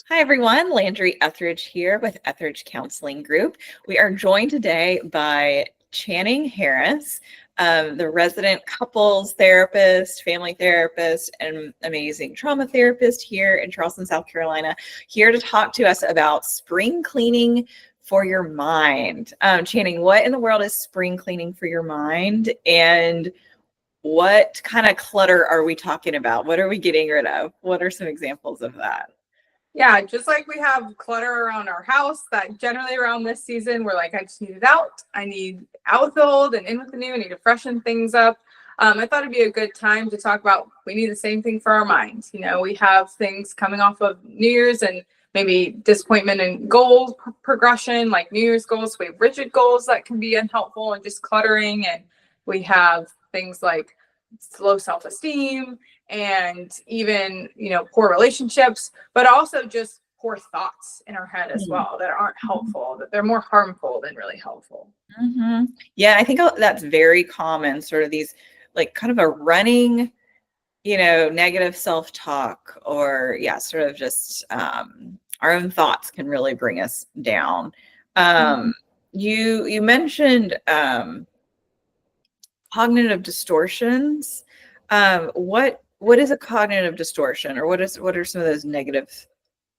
Hi, everyone. Landry Etheridge here with Etheridge Counseling Group. We are joined today by Channing Harris, the resident couples therapist, family therapist, and amazing trauma therapist here in Charleston, South Carolina, here to talk to us about spring cleaning for your mind. Channing, what in the world is spring cleaning for your mind? And what kind of clutter are we talking about? What are we getting rid of? What are some examples of that? Yeah, just like we have clutter around our house, that generally around this season, we're like, I just need it out. I need out with the old and in with the new. I need to freshen things up. I thought it'd be a good time to talk about, we need the same thing for our minds. You know, we have things coming off of New Year's and maybe disappointment and goal progression, like New Year's goals. We have rigid goals that can be unhelpful and just cluttering. And we have things like low self-esteem and even, poor relationships, but also just poor thoughts in our head as well that aren't helpful, that they're more harmful than really helpful. Mm-hmm. Yeah, I think that's very common, sort of these like kind of a running, negative self-talk, or sort of just our own thoughts can really bring us down. You mentioned cognitive distortions. What is a cognitive distortion, or what are some of those negative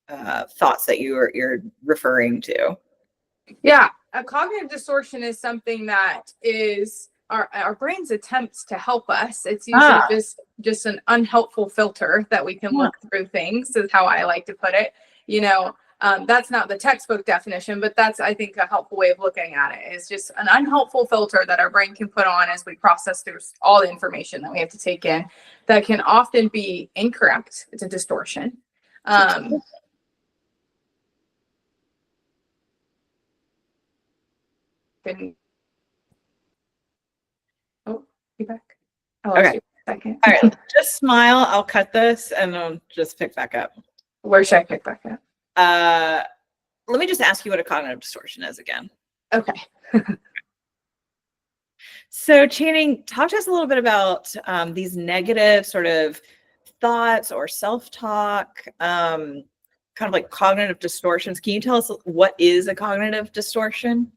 thoughts that you're referring to? Yeah, a cognitive distortion is something that is our brain's attempts to help us. It's usually just an unhelpful filter that we can look through things, is how I like to put it. That's not the textbook definition, but that's, I think, a helpful way of looking at it. It's just an unhelpful filter that our brain can put on as we process through all the information that we have to take in, that can often be incorrect. It's a distortion. Oh, you back? Okay. Second. All right. Just smile. I'll cut this and I'll just pick back up. Where should I pick back up? Let me just ask you what a cognitive distortion is again. Okay. So Channing, talk to us a little bit about these negative sort of thoughts or self-talk, kind of like cognitive distortions. Can you tell us what is a cognitive distortion?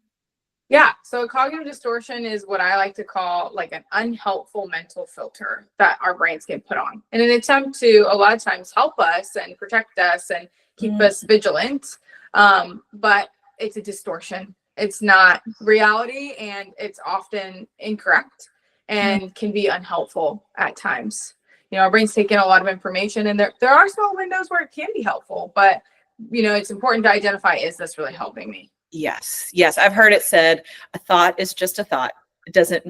Yeah, so a cognitive distortion is what I like to call like an unhelpful mental filter that our brains can put on in an attempt to a lot of times help us and protect us and keep us vigilant. But it's a distortion. It's not reality, and it's often incorrect and can be unhelpful at times. Our brains take in a lot of information, and there are small windows where it can be helpful, but it's important to identify, is this really helping me? Yes. I've heard it said, a thought is just a thought. It doesn't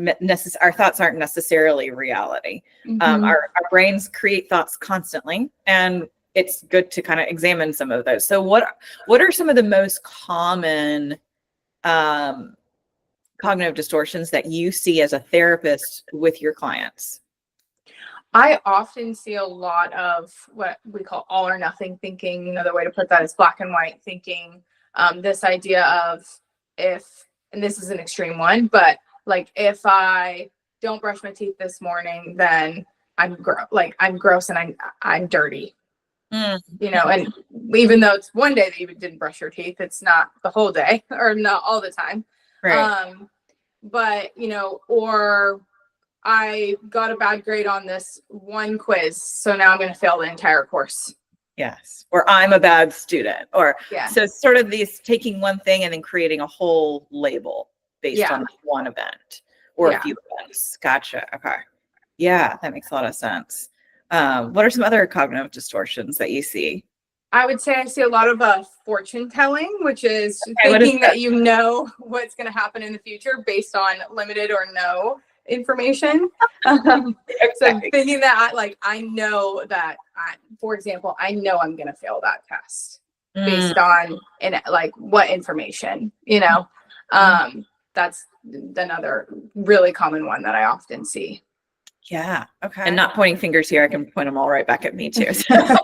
our thoughts aren't necessarily reality. Our brains create thoughts constantly, and it's good to kind of examine some of those. So what are some of the most common cognitive distortions that you see as a therapist with your clients? I often see a lot of what we call all or nothing thinking. Another way to put that is black and white thinking. This idea of and this is an extreme one, but like, if I don't brush my teeth this morning, then I'm gross and I'm dirty. And even though it's one day that you didn't brush your teeth, it's not the whole day or not all the time. Right. But or I got a bad grade on this one quiz, so now I'm going to fail the entire course. Yes. Or I'm a bad student. So it's sort of these taking one thing and then creating a whole label based on one event or a few events. Gotcha. Okay. Yeah, that makes a lot of sense. What are some other cognitive distortions that you see? I would say I see a lot of fortune telling, which is thinking that you know what's going to happen in the future based on limited or no information. So thinking that I know that, for example, I know I'm going to fail that test based on what information, that's another really common one that I often see. Yeah. Okay. And not pointing fingers here. I can point them all right back at me too. So.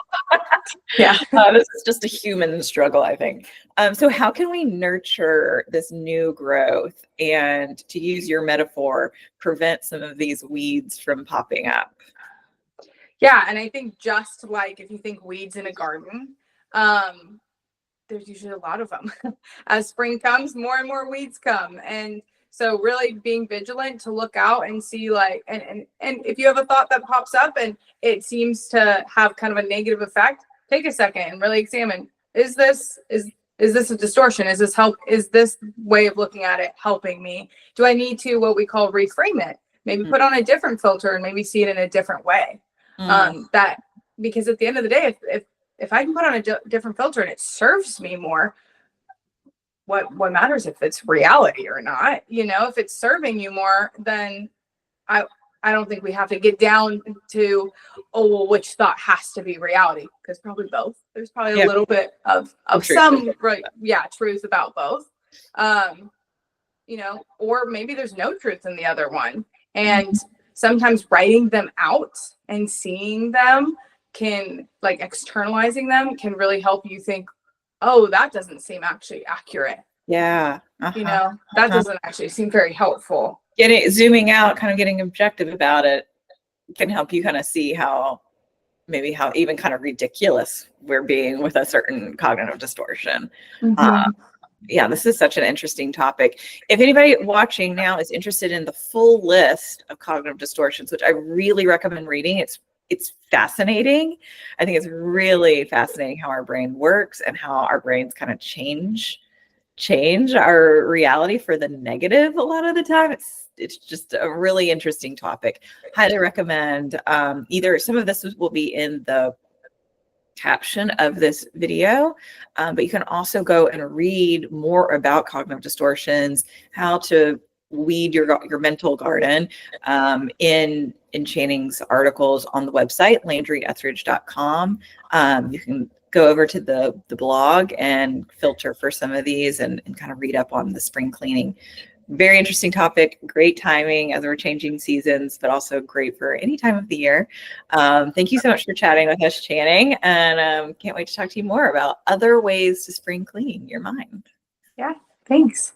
Yeah. This is just a human struggle, I think. So how can we nurture this new growth and, to use your metaphor, prevent some of these weeds from popping up? Yeah. And I think just like if you think weeds in a garden, there's usually a lot of them. As spring comes, more and more weeds come. And so really being vigilant to look out and see, like, and if you have a thought that pops up and it seems to have kind of a negative effect, take a second and really examine, is this a distortion? Is this way of looking at it helping me? Do I need to, what we call, reframe it? Maybe put on a different filter and maybe see it in a different way. Because at the end of the day, if I can put on a different filter and it serves me more, what matters if it's reality or not? If it's serving you more, then I don't think we have to get down to, well, which thought has to be reality, because probably both. There's probably a little bit of some truth about both. Or maybe there's no truth in the other one. And sometimes writing them out and seeing them can, like, externalizing them can really help you think, oh, that doesn't seem actually accurate. Yeah. That doesn't actually seem very helpful. Zooming out, kind of getting objective about it can help you kind of see how even kind of ridiculous we're being with a certain cognitive distortion. Yeah, this is such an interesting topic. If anybody watching now is interested in the full list of cognitive distortions, which I really recommend reading, it's fascinating. I think it's really fascinating how our brain works and how our brains kind of change our reality for the negative a lot of the time. It's just a really interesting topic. Highly recommend. Either some of this will be in the caption of this video, but you can also go and read more about cognitive distortions, how to weed your mental garden, in Channing's articles on the website, LandryEtheridge.com. You can go over to the blog and filter for some of these and kind of read up on the spring cleaning. Very interesting topic, great timing as we're changing seasons, but also great for any time of the year. Thank you so much for chatting with us, Channing, and can't wait to talk to you more about other ways to spring clean your mind. Yeah, thanks.